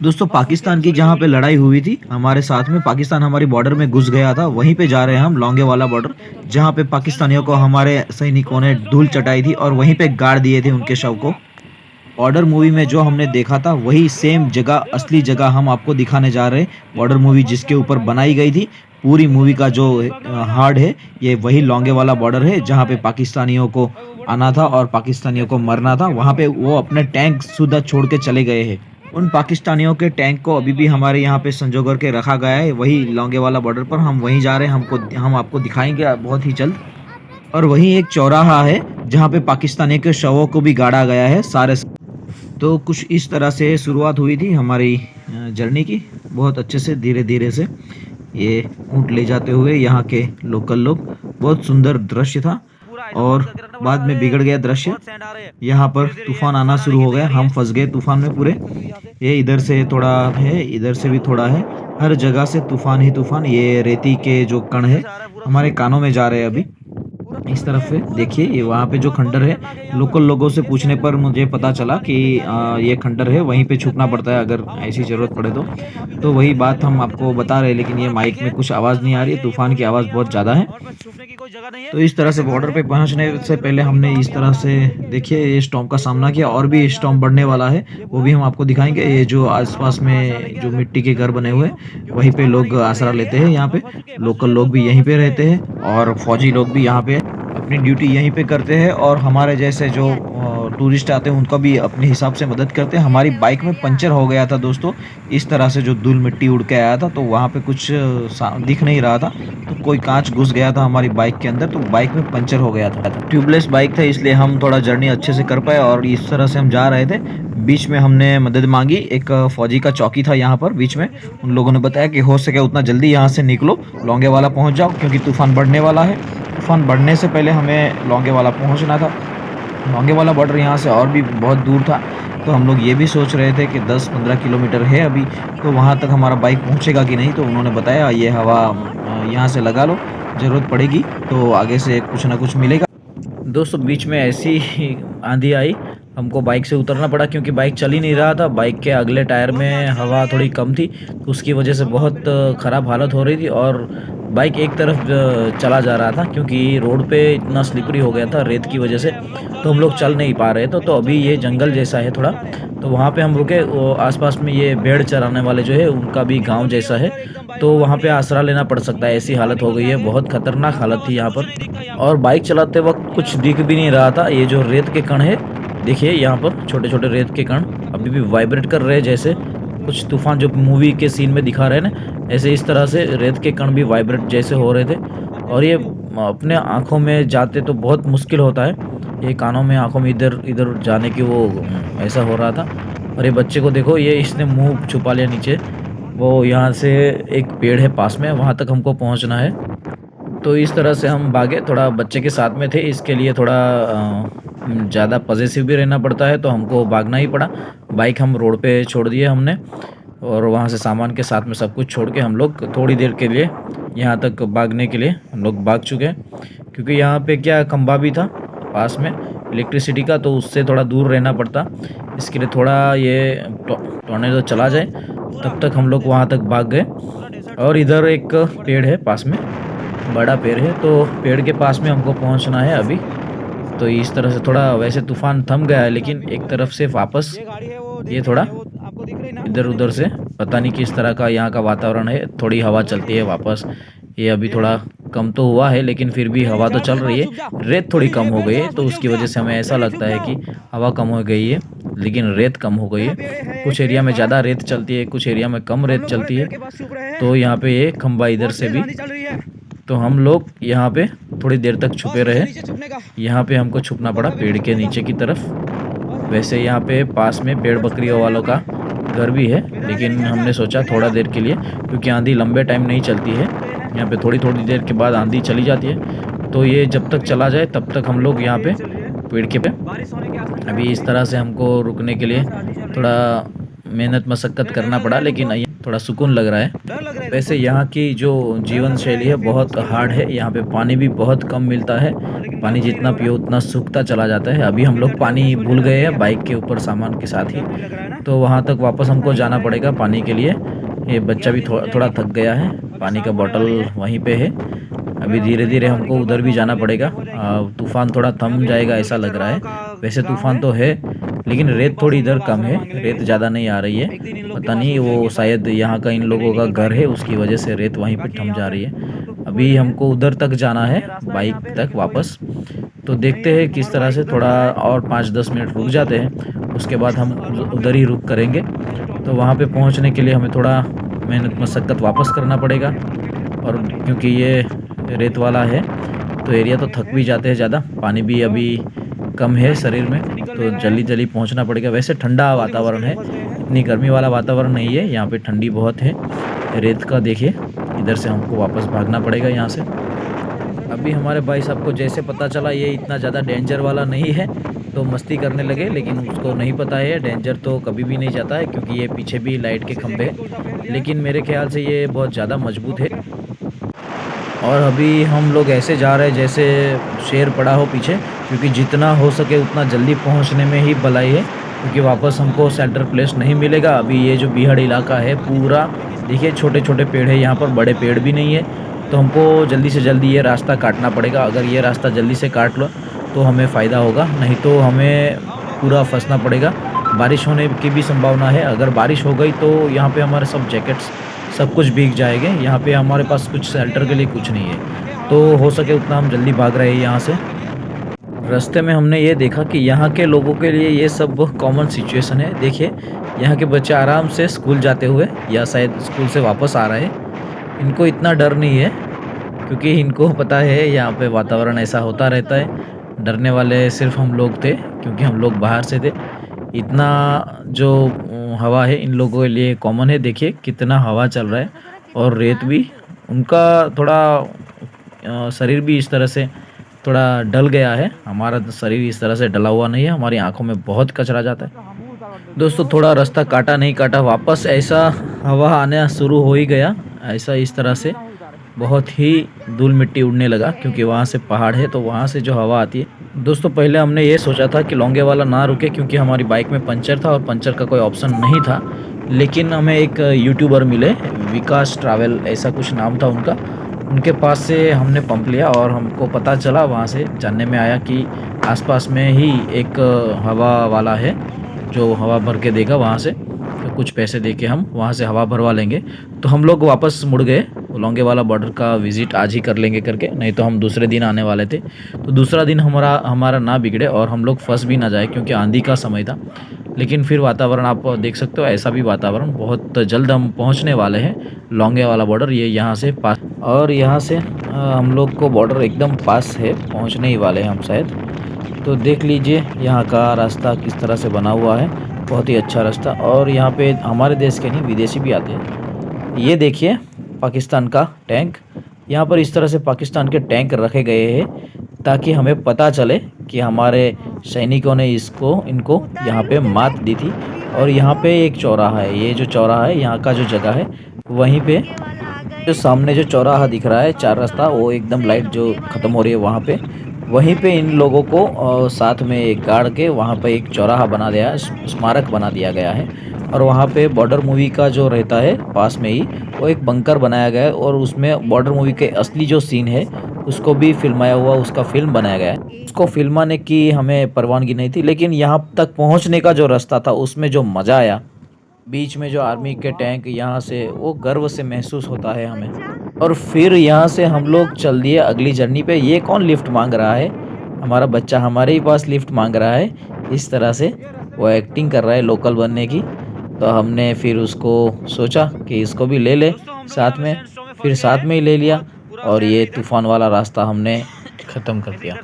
दोस्तों पाकिस्तान की जहाँ पे लड़ाई हुई थी हमारे साथ में, पाकिस्तान हमारी बॉर्डर में घुस गया था, वहीं पे जा रहे हैं हम, लौंगे वाला बॉर्डर, जहाँ पे पाकिस्तानियों को हमारे सैनिकों ने धूल चटाई थी और वहीं पे गाड़ दिए थे उनके शव को। बॉर्डर मूवी में जो हमने देखा था वही सेम जगह, असली जगह हम आपको दिखाने जा रहे हैं। बॉर्डर मूवी जिसके ऊपर बनाई गई थी, पूरी मूवी का जो हार्ड है, ये वही लौंगे वाला बॉर्डर है जहाँ पे पाकिस्तानियों को आना था और पाकिस्तानियों को मरना था। वहाँ पे वो अपने टैंक सुधा छोड़ के चले गए हैं। उन पाकिस्तानियों के टैंक को अभी भी हमारे यहाँ पे संजो कर के रखा गया है, वही लौंगे वाला बॉर्डर पर। हम वहीं जा रहे हैं, हम आपको दिखाएंगे बहुत ही जल्द। और वहीं एक चौराहा है जहाँ पे पाकिस्तानी के शवों को भी गाड़ा गया है सारे। तो कुछ इस तरह से शुरुआत हुई थी हमारी जर्नी की, बहुत अच्छे से धीरे धीरे से ये ऊँट ले जाते हुए यहाँ के लोकल लोग। बहुत सुंदर दृश्य था और बाद में बिगड़ गया दृश्य। यहाँ पर तूफान आना शुरू हो गया, हम फंस गए तूफान में पूरे। ये इधर से थोड़ा है, इधर से भी थोड़ा है, हर जगह से तूफान ही तूफान। ये रेती के जो कण है हमारे कानों में जा रहे हैं अभी। इस तरफ से देखिए, ये वहाँ पे जो खंडर है, लोकल लोगों से पूछने पर मुझे पता चला कि ये खंडर है, वहीं पे छुपना पड़ता है अगर ऐसी ज़रूरत पड़े तो। तो वही बात हम आपको बता रहे हैं, लेकिन ये माइक में कुछ आवाज़ नहीं आ रही है, तूफ़ान की आवाज़ बहुत ज़्यादा है। तो इस तरह से बॉर्डर पे पहुँचने से पहले हमने इस तरह से देखिए ये स्टॉर्म का सामना किया, और भी स्टॉर्म बढ़ने वाला है, वो भी हम आपको दिखाएँगे। ये जो आस-पास में जो मिट्टी के घर बने हुए हैं, वहीं पे लोग आसरा लेते हैं यहाँ पे। लोकल लोग भी यहीं पे रहते हैं और फौजी लोग भी यहाँ पे अपनी ड्यूटी यहीं पे करते हैं, और हमारे जैसे जो टूरिस्ट आते हैं उनका भी अपने हिसाब से मदद करते हैं। हमारी बाइक में पंचर हो गया था दोस्तों, इस तरह से जो धूल मिट्टी उड़ के आया था, तो वहाँ पे कुछ दिख नहीं रहा था, तो कोई कांच घुस गया था हमारी बाइक के अंदर, तो बाइक में पंचर हो गया था। ट्यूबलेस बाइक था, इसलिए हम थोड़ा जर्नी अच्छे से कर पाए। और इस तरह से हम जा रहे थे, बीच में हमने मदद मांगी, एक फौजी का चौकी था यहाँ पर बीच में। उन लोगों ने बताया कि हो सके उतना जल्दी यहाँ से निकलो, लौंगे वाला पहुँच जाओ, क्योंकि तूफान बढ़ने वाला है। तूफान बढ़ने से पहले हमें लौंगे वाला पहुंचना था। लौंगे वाला बॉर्डर यहाँ से और भी बहुत दूर था, तो हम लोग ये भी सोच रहे थे कि 10-15 किलोमीटर है अभी, तो वहाँ तक हमारा बाइक पहुँचेगा कि नहीं। तो उन्होंने बताया ये हवा यहाँ से लगा लो, ज़रूरत पड़ेगी तो आगे से कुछ ना कुछ मिलेगा। दोस्तों बीच में ऐसी आंधी आई, हमको बाइक से उतरना पड़ा, क्योंकि बाइक चल ही नहीं रहा था। बाइक के अगले टायर में हवा थोड़ी कम थी, तो उसकी वजह से बहुत ख़राब हालत हो रही थी, और बाइक एक तरफ चला जा रहा था, क्योंकि रोड पे इतना स्लिपरी हो गया था रेत की वजह से, तो हम लोग चल नहीं पा रहे थे। तो अभी ये जंगल जैसा है थोड़ा, तो वहाँ पे हम रुके। वो आसपास में ये भेड़ चराने वाले जो है उनका भी गांव जैसा है, तो वहाँ पे आसरा लेना पड़ सकता है, ऐसी हालत हो गई है। बहुत खतरनाक हालत थी यहाँ पर, और बाइक चलाते वक्त कुछ दिख भी नहीं रहा था। ये जो रेत के कण है, देखिए यहाँ पर छोटे छोटे रेत के कण अभी भी वाइब्रेट कर रहे हैं, जैसे कुछ तूफान जो मूवी के सीन में दिखा रहे हैं ना, ऐसे इस तरह से रेत के कण भी वाइब्रेट जैसे हो रहे थे। और ये अपने आँखों में जाते तो बहुत मुश्किल होता है, ये कानों में आँखों में इधर इधर जाने की वो ऐसा हो रहा था। और ये बच्चे को देखो, ये इसने मुंह छुपा लिया नीचे। वो यहाँ से एक पेड़ है पास में, वहाँ तक हमको पहुँचना है। तो इस तरह से हम भागे, थोड़ा बच्चे के साथ में थे, इसके लिए थोड़ा ज़्यादा पॉसेसिव भी रहना पड़ता है, तो हमको भागना ही पड़ा। बाइक हम रोड पे छोड़ दिए हमने, और वहाँ से सामान के साथ में सब कुछ छोड़ के हम लोग थोड़ी देर के लिए यहाँ तक भागने के लिए हम लोग भाग चुके हैं। क्योंकि यहाँ पे क्या खंबा भी था पास में इलेक्ट्रिसिटी का, तो उससे थोड़ा दूर रहना पड़ता। इसके लिए थोड़ा ये टॉर्नेडो चला जाए तब तक हम लोग वहाँ तक भाग गए। और इधर एक पेड़ है पास में, बड़ा पेड़ है, तो पेड़ के पास में हमको पहुँचना है अभी। तो इस तरह से थोड़ा, वैसे तूफान थम गया है, लेकिन एक तरफ से वापस ये थोड़ा इधर उधर से, पता नहीं किस तरह का यहाँ का वातावरण है, थोड़ी हवा चलती है वापस। ये अभी थोड़ा कम तो हुआ है, लेकिन फिर भी हवा तो चल रही है। रेत थोड़ी कम हो गई है, तो उसकी वजह से हमें ऐसा लगता है कि हवा कम हो गई है, लेकिन रेत कम हो गई है। कुछ एरिया में ज़्यादा रेत चलती है, कुछ एरिया में कम रेत चलती है। तो यहाँ पे ये खंबा इधर से भी, तो हम लोग यहाँ पे थोड़ी देर तक छुपे रहे। यहाँ पे हमको छुपना पड़ा पेड़ के नीचे की तरफ। वैसे यहाँ पे पास में भेड़ बकरियों वालों का घर भी है, लेकिन हमने सोचा थोड़ा देर के लिए, क्योंकि आंधी लंबे टाइम नहीं चलती है, यहाँ पे थोड़ी थोड़ी देर के बाद आंधी चली जाती है। तो ये जब तक चला जाए तब तक हम लोग यहाँ पे पेड़ के पे, अभी इस तरह से हमको रुकने के लिए थोड़ा मेहनत मशक्क़त करना पड़ा, लेकिन थोड़ा सुकून लग रहा है। वैसे यहाँ की जो जीवन शैली है बहुत हार्ड है, यहाँ पे पानी भी बहुत कम मिलता है, पानी जितना पियो उतना सूखता चला जाता है। अभी हम लोग पानी भूल गए हैं बाइक के ऊपर सामान के साथ ही, तो वहाँ तक वापस हमको जाना पड़ेगा पानी के लिए। ये बच्चा भी थोड़ा थक गया है, पानी का बॉटल वहीं पे है। अभी धीरे-धीरे हमको उधर भी जाना पड़ेगा। तूफ़ान थोड़ा थम जाएगा ऐसा लग रहा है, वैसे तूफ़ान तो है, लेकिन रेत थोड़ी इधर कम है, रेत ज़्यादा नहीं आ रही है। पता नहीं वो शायद यहाँ का इन लोगों का घर है, उसकी वजह से रेत वहीं पे थम जा रही है। अभी हमको उधर तक जाना है, बाइक तक वापस। तो देखते हैं किस तरह से, थोड़ा और 5-10 मिनट रुक जाते हैं, उसके बाद हम उधर ही रुक करेंगे। तो वहाँ पे पहुँचने के लिए हमें थोड़ा मेहनत मशक्कत वापस करना पड़ेगा, और क्योंकि ये रेत वाला है तो एरिया तो थक भी जाते हैं ज़्यादा, पानी भी अभी कम है शरीर में, तो जल्दी-जल्दी पहुँचना पड़ेगा। वैसे ठंडा वातावरण है, इतनी गर्मी वाला वातावरण नहीं है, यहाँ पे ठंडी बहुत है। रेत का देखिए, इधर से हमको वापस भागना पड़ेगा यहाँ से। अभी हमारे भाई साहब को जैसे पता चला ये इतना ज़्यादा डेंजर वाला नहीं है, तो मस्ती करने लगे, लेकिन उसको नहीं पता है डेंजर तो कभी भी नहीं जाता है, क्योंकि ये पीछे भी लाइट के खंभे हैं। लेकिन मेरे ख्याल से ये बहुत ज़्यादा मजबूत है। और अभी हम लोग ऐसे जा रहे हैं जैसे शेर पड़ा हो पीछे, क्योंकि जितना हो सके उतना जल्दी पहुंचने में ही भलाई है, क्योंकि वापस हमको शेल्टर प्लेस नहीं मिलेगा। अभी ये जो बीहड़ इलाका है पूरा देखिए, छोटे छोटे पेड़ है यहाँ पर, बड़े पेड़ भी नहीं है, तो हमको जल्दी से जल्दी ये रास्ता काटना पड़ेगा। अगर ये रास्ता जल्दी से काट लो तो हमें फ़ायदा होगा, नहीं तो हमें पूरा फंसना पड़ेगा। बारिश होने की भी संभावना है, अगर बारिश हो गई तो यहाँ पे हमारे सब जैकेट्स सब कुछ भीग जाएंगे। यहाँ पे हमारे पास कुछ शेल्टर के लिए कुछ नहीं है, तो हो सके उतना हम जल्दी भाग रहे हैं यहाँ से। रास्ते में हमने ये देखा कि यहाँ के लोगों के लिए ये सब कॉमन सिचुएशन है। देखिए, यहाँ के बच्चे आराम से स्कूल जाते हुए या शायद स्कूल से वापस आ रहे हैं, इनको इतना डर नहीं है, क्योंकि इनको पता है यहाँ पे वातावरण ऐसा होता रहता है। डरने वाले सिर्फ हम लोग थे, क्योंकि हम लोग बाहर से थे। इतना जो हवा है इन लोगों के लिए कॉमन है। देखिए कितना हवा चल रहा है, और रेत भी उनका थोड़ा शरीर भी इस तरह से थोड़ा डल गया है। हमारा शरीर इस तरह से डला हुआ नहीं है, हमारी आंखों में बहुत कचरा जाता है। दोस्तों थोड़ा रास्ता काटा नहीं काटा, वापस ऐसा हवा आना शुरू हो ही गया, ऐसा इस तरह से बहुत ही धूल मिट्टी उड़ने लगा, क्योंकि वहाँ से पहाड़ है तो वहाँ से जो हवा आती है। दोस्तों पहले हमने ये सोचा था कि लौंगे वाला ना रुके, क्योंकि हमारी बाइक में पंचर था और पंचर का कोई ऑप्शन नहीं था। लेकिन हमें एक यूट्यूबर मिले, विकास ट्रैवल ऐसा कुछ नाम था उनका, उनके पास से हमने पंप लिया, और हमको पता चला, वहाँ से जानने में आया कि आसपास में ही एक हवा वाला है जो हवा भर के देगा वहाँ से, तो कुछ पैसे दे के हम वहाँ से हवा भरवा लेंगे। तो हम लोग वापस मुड़ गए, लौंगे वाला बॉर्डर का विज़िट आज ही कर लेंगे करके, नहीं तो हम दूसरे दिन आने वाले थे। तो दूसरा दिन हमारा ना बिगड़े और हम लोग फंस भी ना जाए, क्योंकि आंधी का समय था। लेकिन फिर वातावरण आप देख सकते हो, ऐसा भी वातावरण, बहुत जल्द हम पहुंचने वाले हैं लौंगे वाला बॉर्डर, ये यहाँ से पास, और यहाँ से हम लोग को बॉर्डर एकदम पास है, पहुंचने ही वाले हैं हम शायद। तो देख लीजिए यहाँ का रास्ता किस तरह से बना हुआ है, बहुत ही अच्छा रास्ता। और यहाँ पे हमारे देश के नहीं, विदेशी भी आते हैं। ये देखिए पाकिस्तान का टैंक, यहाँ पर इस तरह से पाकिस्तान के टैंक रखे गए हैं, ताकि हमें पता चले कि हमारे सैनिकों ने इनको यहाँ पे मात दी थी। और यहाँ पे एक चौराहा है, ये जो चौराहा है यहाँ का जो जगह है, वहीं पे जो सामने जो चौराहा दिख रहा है, चार रास्ता, वो एकदम लाइट जो ख़त्म हो रही है वहाँ पे, वहीं पे इन लोगों को साथ में गाड़ के वहाँ पे एक चौराहा बना दिया, स्मारक बना दिया गया है। और वहाँ पे बॉर्डर मूवी का जो रहता है पास में ही, वो एक बंकर बनाया गया है, और उसमें बॉर्डर मूवी के असली जो सीन है उसको भी फिल्माया हुआ, उसका फिल्म बनाया गया है। उसको फिल्माने की हमें परवानगी नहीं थी, लेकिन यहाँ तक पहुँचने का जो रास्ता था उसमें जो मज़ा आया, बीच में जो आर्मी के टैंक, यहाँ से वो गर्व से महसूस होता है हमें। और फिर यहाँ से हम लोग चल दिए अगली जर्नी पे। ये कौन लिफ्ट मांग रहा है? हमारा बच्चा हमारे ही पास लिफ्ट मांग रहा है, इस तरह से वो एक्टिंग कर रहा है लोकल बनने की। तो हमने फिर उसको सोचा कि इसको भी ले ले साथ में, फिर साथ में ही ले लिया, और ये तूफ़ान वाला रास्ता हमने ख़त्म कर दिया।